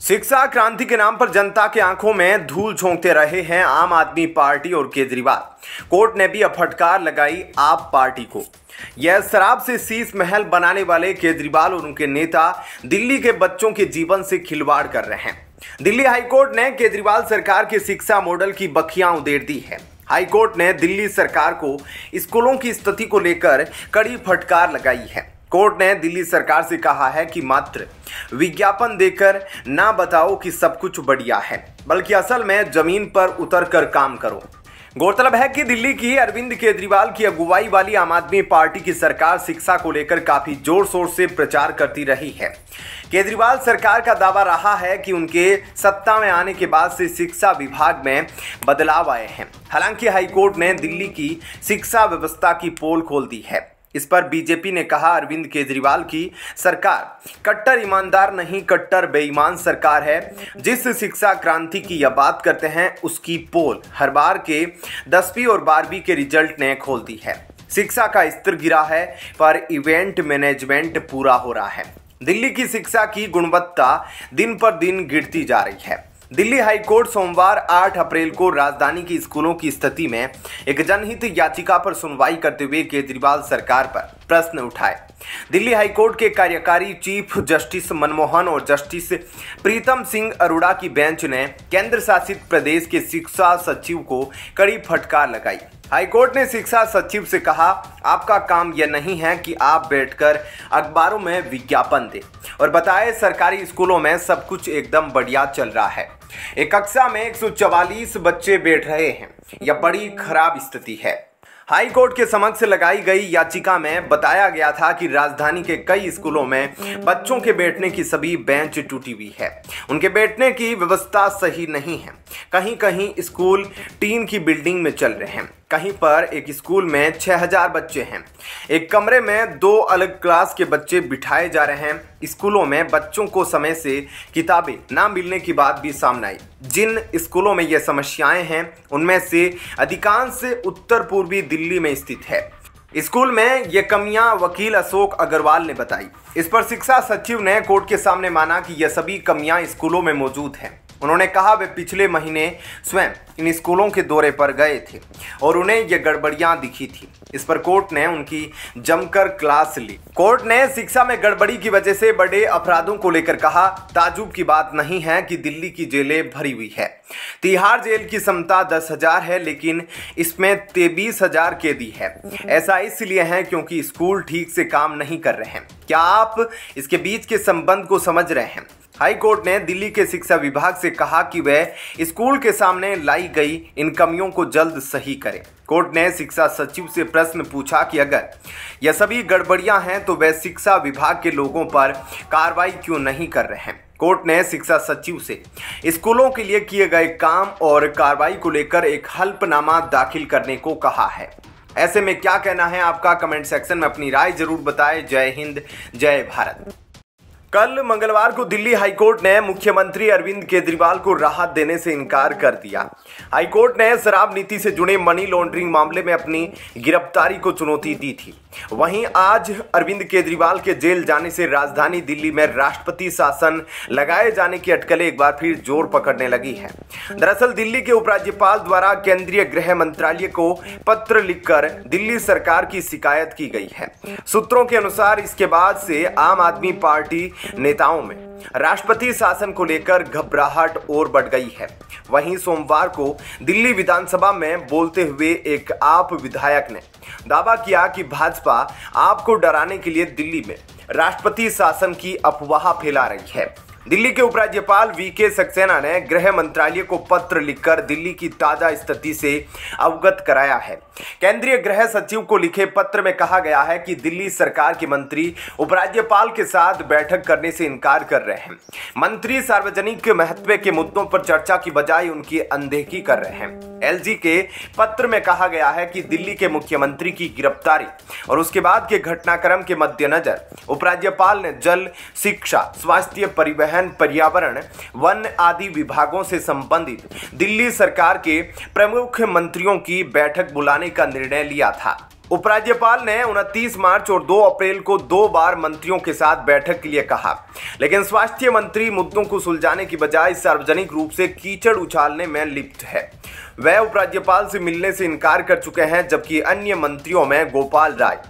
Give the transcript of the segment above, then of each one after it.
शिक्षा क्रांति के नाम पर जनता के आंखों में धूल झोंकते रहे हैं आम आदमी पार्टी और केजरीवाल। कोर्ट ने भी अब फटकार लगाई आप पार्टी को। यह शराब से शीश महल बनाने वाले केजरीवाल और उनके नेता दिल्ली के बच्चों के जीवन से खिलवाड़ कर रहे हैं। दिल्ली हाईकोर्ट ने केजरीवाल सरकार के शिक्षा मॉडल की बखियां उधेड़ दी है। हाईकोर्ट ने दिल्ली सरकार को स्कूलों की स्थिति को लेकर कड़ी फटकार लगाई है। कोर्ट ने दिल्ली सरकार से कहा है कि मात्र विज्ञापन देकर ना बताओ कि सब कुछ बढ़िया है, बल्कि असल में जमीन पर उतरकर काम करो। गौरतलब है कि दिल्ली की अरविंद केजरीवाल की अगुवाई वाली आम आदमी पार्टी की सरकार शिक्षा को लेकर काफी जोर शोर से प्रचार करती रही है। केजरीवाल सरकार का दावा रहा है कि उनके सत्ता में आने के बाद से शिक्षा विभाग में बदलाव आए हैं। हालांकि हाईकोर्ट ने दिल्ली की शिक्षा व्यवस्था की पोल खोल दी है। इस पर बीजेपी ने कहा, अरविंद केजरीवाल की सरकार कट्टर ईमानदार नहीं, कट्टर बेईमान सरकार है। जिस शिक्षा क्रांति की यह बात करते हैं उसकी पोल हर बार के 10वीं और 12वीं के रिजल्ट ने खोल दी है। शिक्षा का स्तर गिरा है पर इवेंट मैनेजमेंट पूरा हो रहा है। दिल्ली की शिक्षा की गुणवत्ता दिन पर दिन गिरती जा रही है। दिल्ली हाईकोर्ट सोमवार 8 अप्रैल को राजधानी की स्कूलों की स्थिति में एक जनहित याचिका पर सुनवाई करते हुए केजरीवाल सरकार पर प्रश्न उठाए। दिल्ली हाईकोर्ट के कार्यकारी चीफ जस्टिस मनमोहन और जस्टिस प्रीतम सिंह अरोड़ा की बेंच ने केंद्र शासित प्रदेश के शिक्षा सचिव को कड़ी फटकार लगाई। हाईकोर्ट ने शिक्षा सचिव से कहा, आपका काम यह नहीं है कि आप बैठकर अखबारों में विज्ञापन दें और बताएं सरकारी स्कूलों में सब कुछ एकदम बढ़िया चल रहा है। एक कक्षा में 144 बच्चे बैठ रहे हैं, यह बड़ी खराब स्थिति है। हाई कोर्ट के समक्ष लगाई गई याचिका में बताया गया था कि राजधानी के कई स्कूलों में बच्चों के बैठने की सभी बेंच टूटी हुई है। उनके बैठने की व्यवस्था सही नहीं है। कहीं कहीं स्कूल टीन की बिल्डिंग में चल रहे हैं, कहीं पर एक स्कूल में 6000 बच्चे हैं। एक कमरे में 2 अलग क्लास के बच्चे बिठाए जा रहे हैं। स्कूलों में बच्चों को समय से किताबें ना मिलने की बात भी सामने आई। जिन स्कूलों में ये समस्याएं हैं उनमें से अधिकांश उत्तर पूर्वी दिल्ली में स्थित है। स्कूल में ये कमियां वकील अशोक अग्रवाल ने बताई। इस पर शिक्षा सचिव ने कोर्ट के सामने माना कि यह सभी कमियां स्कूलों में मौजूद हैं। उन्होंने कहा वे पिछले महीने स्वयं इन स्कूलों के दौरे पर गए थे और उन्हें ये गड़बड़ियां दिखी थी। इस पर कोर्ट ने उनकी जमकर क्लास ली। कोर्ट ने शिक्षा में गड़बड़ी की वजह से बड़े अपराधों को लेकर कहा, ताजुब की बात नहीं है कि दिल्ली की जेलें भरी हुई है। तिहाड़ जेल की क्षमता 10,000 है, लेकिन इसमें 23,000 कैदी है। ऐसा इसलिए है क्योंकि स्कूल ठीक से काम नहीं कर रहे हैं। क्या आप इसके बीच के संबंध को समझ रहे हैं? हाई कोर्ट ने दिल्ली के शिक्षा विभाग से कहा कि वह स्कूल के सामने लाई गई इन कमियों को जल्द सही करे। कोर्ट ने शिक्षा सचिव से प्रश्न पूछा कि अगर यह सभी गड़बड़ियां हैं तो वह शिक्षा विभाग के लोगों पर कार्रवाई क्यों नहीं कर रहे हैं। कोर्ट ने शिक्षा सचिव से स्कूलों के लिए किए गए काम और कार्रवाई को लेकर एक हल्फनामा दाखिल करने को कहा है। ऐसे में क्या कहना है आपका? कमेंट सेक्शन में अपनी राय जरूर बताएं। जय हिंद, जय भारत। कल मंगलवार को दिल्ली हाईकोर्ट ने मुख्यमंत्री अरविंद केजरीवाल को राहत देने से इनकार कर दिया। हाईकोर्ट ने शराब नीति से जुड़े मनी लॉन्ड्रिंग मामले में अपनी गिरफ्तारी को चुनौती दी थी। वहीं आज अरविंद केजरीवाल के जेल जाने से राजधानी दिल्ली में राष्ट्रपति शासन लगाए जाने की अटकलें एक बार फिर जोर पकड़ने लगी है। दरअसल दिल्ली के उपराज्यपाल द्वारा केंद्रीय गृह मंत्रालय को पत्र लिखकर दिल्ली सरकार की शिकायत की गई है। सूत्रों के अनुसार इसके बाद से आम आदमी पार्टी नेताओं में राष्ट्रपति शासन को लेकर घबराहट और बढ़ गई है। वहीं सोमवार को दिल्ली विधानसभा में बोलते हुए एक आप विधायक ने दावा किया कि भाजपा आपको डराने के लिए दिल्ली में राष्ट्रपति शासन की अफवाह फैला रही है। दिल्ली के उपराज्यपाल वीके सक्सेना ने गृह मंत्रालय को पत्र लिखकर दिल्ली की ताजा स्थिति से अवगत कराया है। केंद्रीय गृह सचिव को लिखे पत्र में कहा गया है कि दिल्ली सरकार के मंत्री उपराज्यपाल के साथ बैठक करने से इनकार कर रहे हैं। मंत्री सार्वजनिक महत्व के मुद्दों पर चर्चा की बजाय उनकी अनदेखी कर रहे हैं। एलजी के पत्र में कहा गया है कि दिल्ली के मुख्यमंत्री की गिरफ्तारी और उसके बाद के घटनाक्रम के मद्देनजर उपराज्यपाल ने जल, शिक्षा, स्वास्थ्य, परिवहन, पर्यावरण, वन आदि विभागों से संबंधित दिल्ली सरकार के प्रमुख मंत्रियों की बैठक बुलाने का निर्णय लिया था। उपराज्यपाल ने 29 मार्च और 2 अप्रैल को 2 बार मंत्रियों के साथ बैठक के लिए कहा, लेकिन स्वास्थ्य मंत्री मुद्दों को सुलझाने की बजाय सार्वजनिक रूप से कीचड़ उछालने में लिप्त है। वह उपराज्यपाल से मिलने से इनकार कर चुके हैं, जबकि अन्य मंत्रियों में गोपाल राय,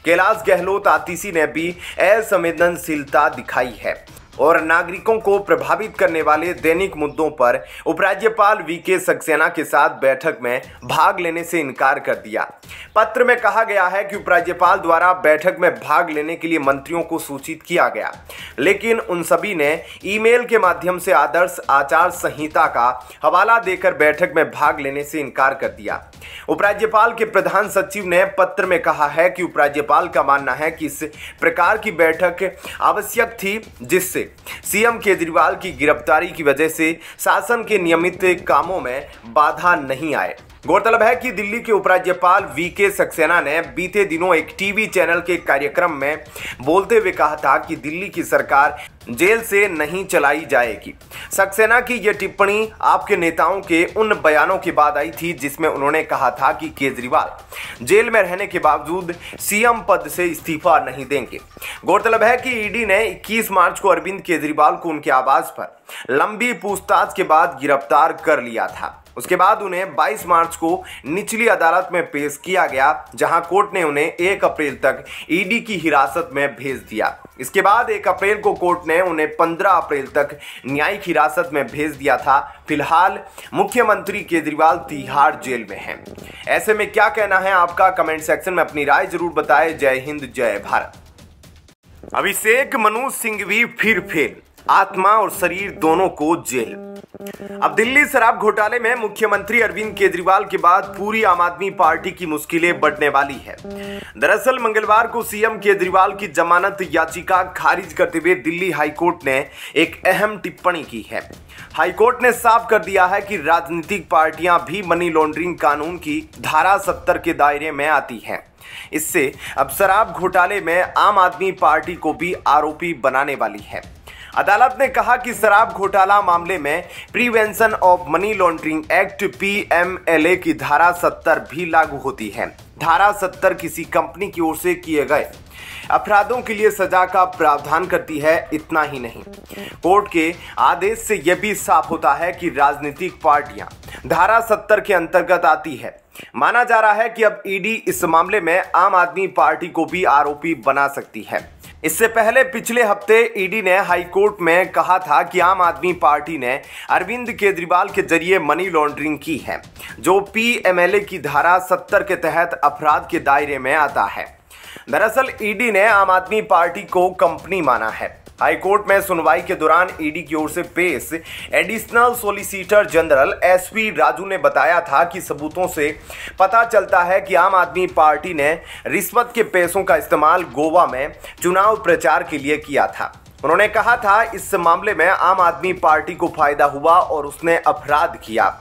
कैलाश गहलोत आतिशी ने भी असंवेदनशीलता दिखाई है और नागरिकों को प्रभावित करने वाले दैनिक मुद्दों पर उपराज्यपाल वीके सक्सेना के साथ बैठक में भाग लेने से इनकार कर दिया। पत्र में कहा गया है कि उपराज्यपाल द्वारा बैठक में भाग लेने के लिए मंत्रियों को सूचित किया गया, लेकिन उन सभी ने ईमेल के माध्यम से आदर्श आचार संहिता का हवाला देकर बैठक में भाग लेने से इनकार कर दिया। उपराज्यपाल के प्रधान सचिव ने पत्र में कहा है कि उपराज्यपाल का मानना है कि इस प्रकार की बैठक आवश्यक थी, जिससे सीएम केजरीवाल की गिरफ्तारी की वजह से शासन के नियमित कामों में बाधा नहीं आए। गौरतलब है कि दिल्ली के उपराज्यपाल वीके सक्सेना ने बीते दिनों एक टीवी चैनल के कार्यक्रम में बोलते हुए कहा था कि दिल्ली की सरकार जेल से नहीं चलाई जाएगी। सक्सेना की यह टिप्पणी आपके नेताओं के उन बयानों के बाद आई थी जिसमें उन्होंने कहा था कि केजरीवाल जेल में रहने के बावजूद सीएम पद से इस्तीफा नहीं देंगे। गौरतलब है कि ईडी ने 21 मार्च को अरविंद केजरीवाल को उनके आवास पर लंबी पूछताछ के बाद गिरफ्तार कर लिया था। उसके बाद उन्हें 22 मार्च को निचली अदालत में पेश किया गया, जहां कोर्ट ने उन्हें 1 अप्रैल तक ईडी की हिरासत में भेज दिया। इसके बाद 1 अप्रैल को कोर्ट ने उन्हें 15 अप्रैल तक न्यायिक हिरासत में भेज दिया था। फिलहाल मुख्यमंत्री केजरीवाल तिहाड़ जेल में हैं। ऐसे में क्या कहना है आपका? कमेंट सेक्शन में अपनी राय जरूर बताएं। जय हिंद, जय भारत। अभिषेक मनु सिंघवी फिर फेल, आत्मा और शरीर दोनों को जेल। अब दिल्ली शराब घोटाले में मुख्यमंत्री अरविंद केजरीवाल के बाद पूरी आम आदमी पार्टी की मुश्किलें बढ़ने वाली है। दरअसल मंगलवार को सीएम केजरीवाल की जमानत याचिका खारिज करते हुए दिल्ली हाईकोर्ट ने एक अहम टिप्पणी की है। हाईकोर्ट ने साफ कर दिया है कि राजनीतिक पार्टियां भी मनी लॉन्ड्रिंग कानून की धारा 70 के दायरे में आती हैं। इससे अब शराब घोटाले में आम आदमी पार्टी को भी आरोपी बनाने वाली है। अदालत ने कहा कि शराब घोटाला मामले में prevention of money laundering act PMLA की धारा 70 भी लागू होती है। धारा 70 किसी कंपनी की ओर से किए गए अपराधों के लिए सजा का प्रावधान करती है। इतना ही नहीं, कोर्ट के आदेश से यह भी साफ होता है कि राजनीतिक पार्टियां धारा 70 के अंतर्गत आती है। माना जा रहा है कि अब ईडी इस मामले में आम आदमी पार्टी को भी आरोपी बना सकती है। इससे पहले पिछले हफ्ते ईडी ने हाईकोर्ट में कहा था कि आम आदमी पार्टी ने अरविंद केजरीवाल के जरिए मनी लॉन्ड्रिंग की है, जो पीएमएलए की धारा 70 के तहत अपराध के दायरे में आता है। दरअसल ईडी ने आम आदमी पार्टी को कंपनी माना है। हाईकोर्ट में सुनवाई के दौरान ईडी की ओर से पेश additional solicitor general SV Raju ने बताया था कि सबूतों से पता चलता है कि आम आदमी पार्टी ने रिश्वत के पैसों का इस्तेमाल गोवा में चुनाव प्रचार के लिए किया था। उन्होंने कहा था इस मामले में आम आदमी पार्टी को फायदा हुआ और उसने अपराध किया।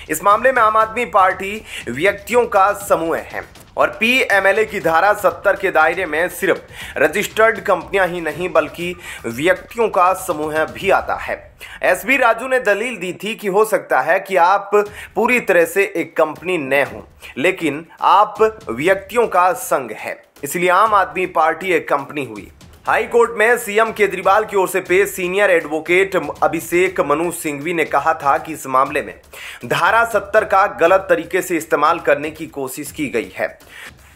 इस मामले में आम आदमी पार्टी व्यक्तियों का समूह है और पीएमएलए की धारा 70 के दायरे में सिर्फ रजिस्टर्ड कंपनियां ही नहीं बल्कि व्यक्तियों का समूह भी आता है। एसबी राजू ने दलील दी थी कि हो सकता है कि आप पूरी तरह से एक कंपनी न हो, लेकिन आप व्यक्तियों का संघ है, इसलिए आम आदमी पार्टी एक कंपनी हुई। हाई कोर्ट में सीएम केजरीवाल की ओर से पेश सीनियर एडवोकेट अभिषेक मनु सिंघवी ने कहा था कि इस मामले में धारा 70 का गलत तरीके से इस्तेमाल करने की कोशिश की गई है।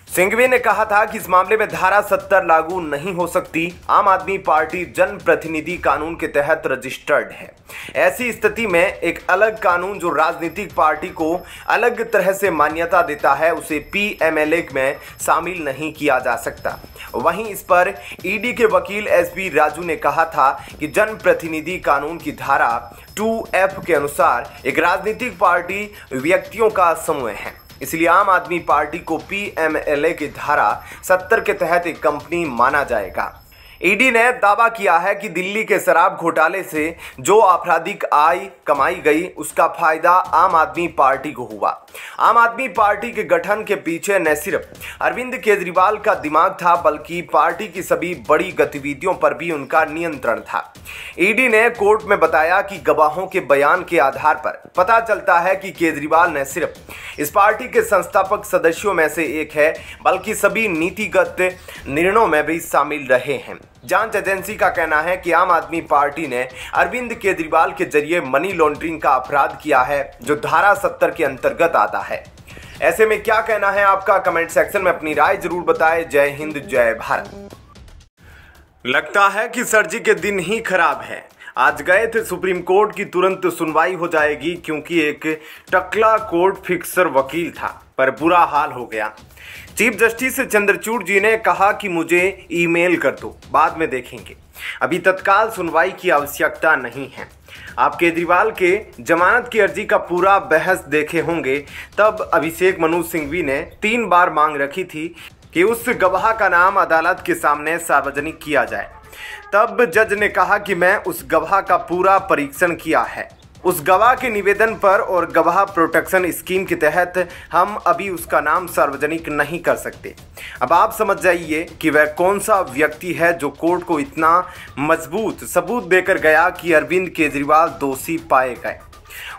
सिंघवी ने कहा था कि इस मामले में धारा 70 लागू नहीं हो सकती। आम आदमी पार्टी जनप्रतिनिधि कानून के तहत रजिस्टर्ड है। ऐसी स्थिति में एक अलग कानून जो राजनीतिक पार्टी को अलग तरह से मान्यता देता है, उसे पीएमएलए में शामिल नहीं किया जा सकता। वहीं इस पर ईडी के वकील एसबी राजू ने कहा था कि जनप्रतिनिधि कानून की धारा 2F के अनुसार एक राजनीतिक पार्टी व्यक्तियों का समूह है, इसलिए आम आदमी पार्टी को पीएमएलए की धारा 70 के तहत एक कंपनी माना जाएगा। ईडी ने दावा किया है कि दिल्ली के शराब घोटाले से जो आपराधिक आय कमाई गई उसका फायदा आम आदमी पार्टी को हुआ। आम आदमी पार्टी के गठन के पीछे न सिर्फ अरविंद केजरीवाल का दिमाग था बल्कि पार्टी की सभी बड़ी गतिविधियों पर भी उनका नियंत्रण था। ईडी ने कोर्ट में बताया कि गवाहों के बयान के आधार पर पता चलता है कि केजरीवाल न सिर्फ इस पार्टी के संस्थापक सदस्यों में से एक है बल्कि सभी नीतिगत निर्णयों में भी शामिल रहे हैं। जांच एजेंसी का कहना है कि आम आदमी पार्टी ने अरविंद केजरीवाल के जरिए मनी लॉन्ड्रिंग का अपराध किया है जो धारा 70 के अंतर्गत आता है। ऐसे में क्या कहना है आपका, कमेंट सेक्शन में अपनी राय जरूर बताएं। जय हिंद, जय भारत। लगता है कि सर्जी के दिन ही खराब है। आज गए थे सुप्रीम कोर्ट की तुरंत सुनवाई हो जाएगी क्योंकि एक टकला कोर्ट फिक्सर वकील था, पर बुरा हाल हो गया। चीफ जस्टिस चंद्रचूड़ जी ने कहा कि मुझे ईमेल कर दो, बाद में देखेंगे, अभी तत्काल सुनवाई की आवश्यकता नहीं है। आप केजरीवाल के जमानत की अर्जी का पूरा बहस देखे होंगे। तब अभिषेक मनु सिंघवी ने 3 बार मांग रखी थी कि उस गवाह का नाम अदालत के सामने सार्वजनिक किया जाए। तब जज ने कहा कि मैं उस गवाह का पूरा परीक्षण किया है। उस गवाह के निवेदन पर और गवाह प्रोटेक्शन स्कीम के तहत हम अभी उसका नाम सार्वजनिक नहीं कर सकते। अब आप समझ जाइए कि वह कौन सा व्यक्ति है जो कोर्ट को इतना मजबूत सबूत देकर गया कि अरविंद केजरीवाल दोषी पाए गए।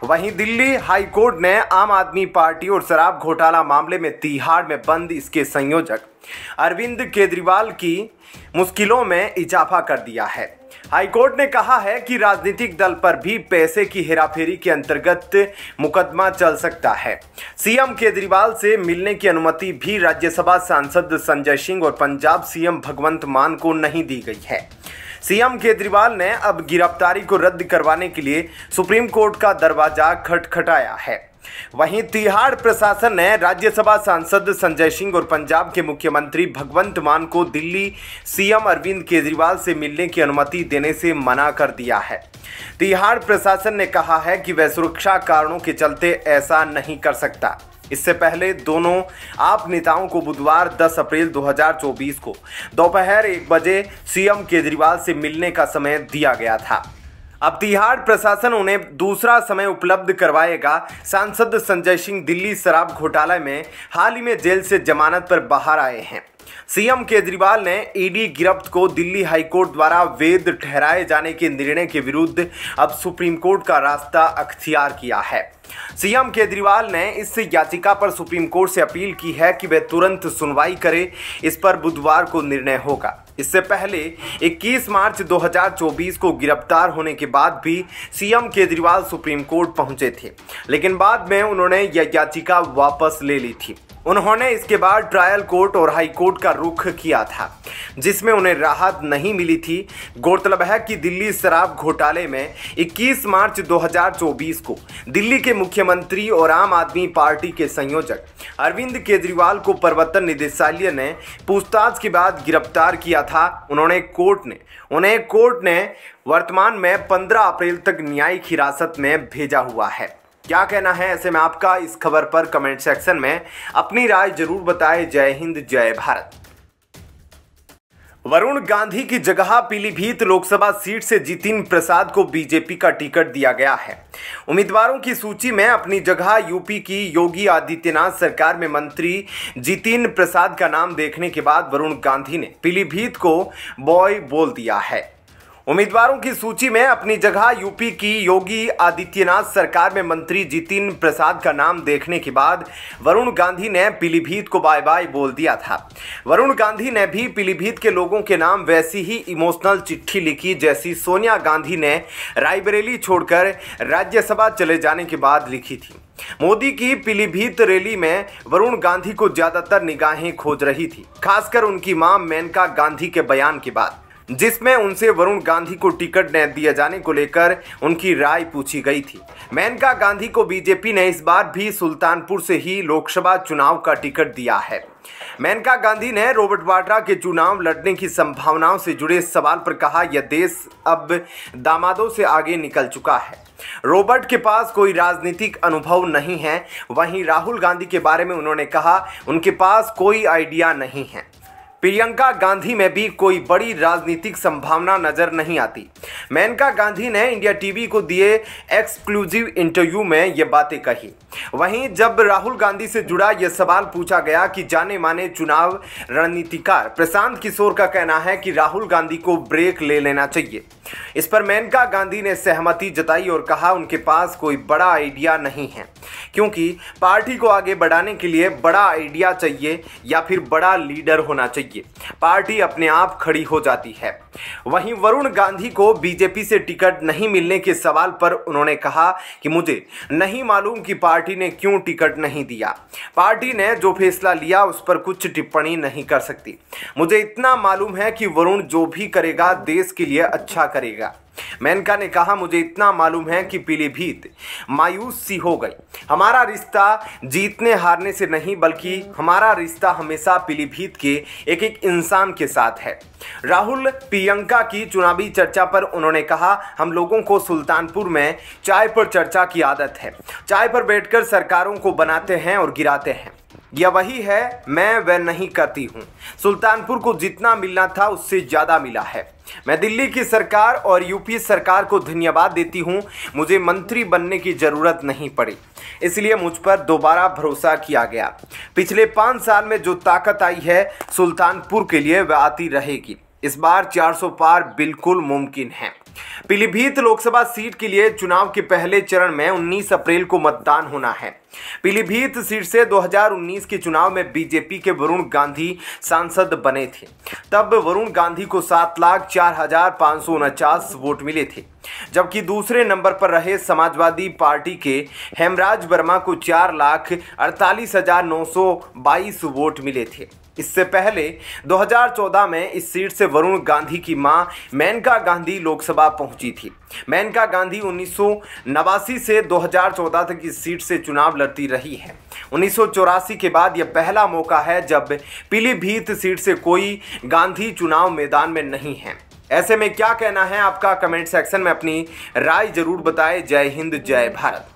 वहीं दिल्ली हाई कोर्ट ने आम आदमी पार्टी और शराब घोटाला मामले में तिहाड़ में बंद इसके संयोजक अरविंद केजरीवाल की मुश्किलों में इजाफा कर दिया है। हाईकोर्ट ने कहा है कि राजनीतिक दल पर भी पैसे की हेराफेरी के अंतर्गत मुकदमा चल सकता है। सीएम केजरीवाल से मिलने की अनुमति भी राज्यसभा सांसद संजय सिंह और पंजाब सीएम भगवंत मान को नहीं दी गई है। सीएम केजरीवाल ने अब गिरफ्तारी को रद्द करवाने के लिए सुप्रीम कोर्ट का दरवाजा खटखटाया है। वहीं तिहाड़ प्रशासन ने राज्यसभा सांसद संजय सिंह और पंजाब के मुख्यमंत्री भगवंत मान को दिल्ली सीएम अरविंद केजरीवाल से मिलने की अनुमति देने से मना कर दिया है। तिहाड़ प्रशासन ने कहा है कि वह सुरक्षा कारणों के चलते ऐसा नहीं कर सकता। इससे पहले दोनों आप नेताओं को बुधवार 10 अप्रैल 2024 को दोपहर 1 बजे सीएम केजरीवाल से मिलने का समय दिया गया था। अब तिहाड़ प्रशासन उन्हें दूसरा समय उपलब्ध करवाएगा। सांसद संजय सिंह दिल्ली शराब घोटाला में हाल ही में जेल से जमानत पर बाहर आए हैं। सीएम केजरीवाल ने ईडी गिरफ्त को दिल्ली हाईकोर्ट द्वारा वैध ठहराए जाने के निर्णय के विरुद्ध अब सुप्रीम कोर्ट का रास्ता अख्तियार किया है। सीएम केजरीवाल ने इस याचिका पर सुप्रीम कोर्ट से अपील की है कि वह तुरंत सुनवाई करे। इस पर बुधवार को निर्णय होगा। इससे पहले 21 मार्च 2024 को गिरफ्तार होने के बाद भी सीएम केजरीवाल सुप्रीम कोर्ट पहुंचे थे, लेकिन बाद में उन्होंने यह याचिका वापस ले ली थी। उन्होंने इसके बाद ट्रायल कोर्ट और हाई कोर्ट का रुख किया था, जिसमें उन्हें राहत नहीं मिली थी। गौरतलब है कि दिल्ली शराब घोटाले में 21 मार्च 2024 को दिल्ली के मुख्यमंत्री और आम आदमी पार्टी के संयोजक अरविंद केजरीवाल को प्रवर्तन निदेशालय ने पूछताछ के बाद गिरफ्तार किया था। उन्हें कोर्ट ने वर्तमान में 15 अप्रैल तक न्यायिक हिरासत में भेजा हुआ है। क्या कहना है ऐसे में आपका इस खबर पर, कमेंट सेक्शन में अपनी राय जरूर बताएं। जय हिंद, जय भारत। वरुण गांधी की जगह पीलीभीत लोकसभा सीट से जितिन प्रसाद को बीजेपी का टिकट दिया गया है। उम्मीदवारों की सूची में अपनी जगह यूपी की योगी आदित्यनाथ सरकार में मंत्री जितिन प्रसाद का नाम देखने के बाद वरुण गांधी ने पीलीभीत को बॉय बोल दिया है। उम्मीदवारों की सूची में अपनी जगह यूपी की योगी आदित्यनाथ सरकार में मंत्री जितिन प्रसाद का नाम देखने के बाद वरुण गांधी ने पीलीभीत को बाय बाय बोल दिया था। वरुण गांधी ने भी पीलीभीत के लोगों के नाम वैसी ही इमोशनल चिट्ठी लिखी जैसी सोनिया गांधी ने रायबरेली छोड़कर राज्यसभा चले जाने के बाद लिखी थी। मोदी की पीलीभीत रैली में वरुण गांधी को ज्यादातर निगाहें खोज रही थी, खासकर उनकी मां मेनका गांधी के बयान के बाद, जिसमें उनसे वरुण गांधी को टिकट न दिए जाने को लेकर उनकी राय पूछी गई थी। मेनका गांधी को बीजेपी ने इस बार भी सुल्तानपुर से ही लोकसभा चुनाव का टिकट दिया है। मेनका गांधी ने रॉबर्ट वाड्रा के चुनाव लड़ने की संभावनाओं से जुड़े सवाल पर कहा, यह देश अब दामादों से आगे निकल चुका है। रॉबर्ट के पास कोई राजनीतिक अनुभव नहीं है। वहीं राहुल गांधी के बारे में उन्होंने कहा, उनके पास कोई आइडिया नहीं है। प्रियंका गांधी में भी कोई बड़ी राजनीतिक संभावना नजर नहीं आती। मेनका गांधी ने इंडिया टीवी को दिए एक्सक्लूसिव इंटरव्यू में ये बातें कही। वहीं जब राहुल गांधी से जुड़ा यह सवाल पूछा गया कि जाने माने चुनाव रणनीतिकार प्रशांत किशोर का कहना है कि राहुल गांधी को ब्रेक ले लेना चाहिए। इस पर मेनका गांधी ने सहमति जताई और कहा उनके पास कोई बड़ा आइडिया नहीं है, क्योंकि पार्टी को आगे बढ़ाने के लिए बड़ा आइडिया चाहिए या फिर बड़ा लीडर होना चाहिए। पार्टी अपने आप खड़ी हो जाती है। वहीं वरुण गांधी को बीजेपी से टिकट नहीं मिलने के सवाल पर उन्होंने कहा कि मुझे नहीं मालूम कि पार्टी ने क्यों टिकट नहीं दिया। पार्टी ने जो फैसला लिया उस पर कुछ टिप्पणी नहीं कर सकती। मुझे इतना मालूम है कि वरुण जो भी करेगा देश के लिए अच्छा करेगा। मेनका ने कहा मुझे इतना मालूम है कि पीलीभीत मायूस सी हो गई। हमारा रिश्ता जीतने हारने से नहीं बल्कि हमारा रिश्ता हमेशा पीलीभीत के एक एक इंसान के साथ है। राहुल प्रियंका की चुनावी चर्चा पर उन्होंने कहा हम लोगों को सुल्तानपुर में चाय पर चर्चा की आदत है। चाय पर बैठकर सरकारों को बनाते हैं और गिराते हैं। यह वही है, मैं वह नहीं करती हूँ। सुल्तानपुर को जितना मिलना था उससे ज़्यादा मिला है। मैं दिल्ली की सरकार और यूपी सरकार को धन्यवाद देती हूँ। मुझे मंत्री बनने की ज़रूरत नहीं पड़ी, इसलिए मुझ पर दोबारा भरोसा किया गया। पिछले 5 साल में जो ताकत आई है सुल्तानपुर के लिए वह आती रहेगी। इस बार 400 पार बिल्कुल मुमकिन है। पीलीभीत लोकसभा सीट के लिए चुनाव के पहले चरण में 19 अप्रैल को मतदान होना है। पीलीभीत सीट से 2019 के चुनाव में बीजेपी के वरुण गांधी सांसद बने थे। तब वरुण गांधी को 7,04,549 वोट मिले थे, जबकि दूसरे नंबर पर रहे समाजवादी पार्टी के हेमराज वर्मा को 4,48,922 वोट मिले थे। इससे पहले 2014 में इस सीट से वरुण गांधी की मां मेनका गांधी लोकसभा पहुंची थी। मेनका गांधी 1989 से 2014 तक इस सीट से चुनाव लड़ती रही है। 1984 के बाद यह पहला मौका है जब पीलीभीत सीट से कोई गांधी चुनाव मैदान में नहीं है। ऐसे में क्या कहना है आपका? कमेंट सेक्शन में अपनी राय जरूर बताएं। जय हिंद, जय भारत।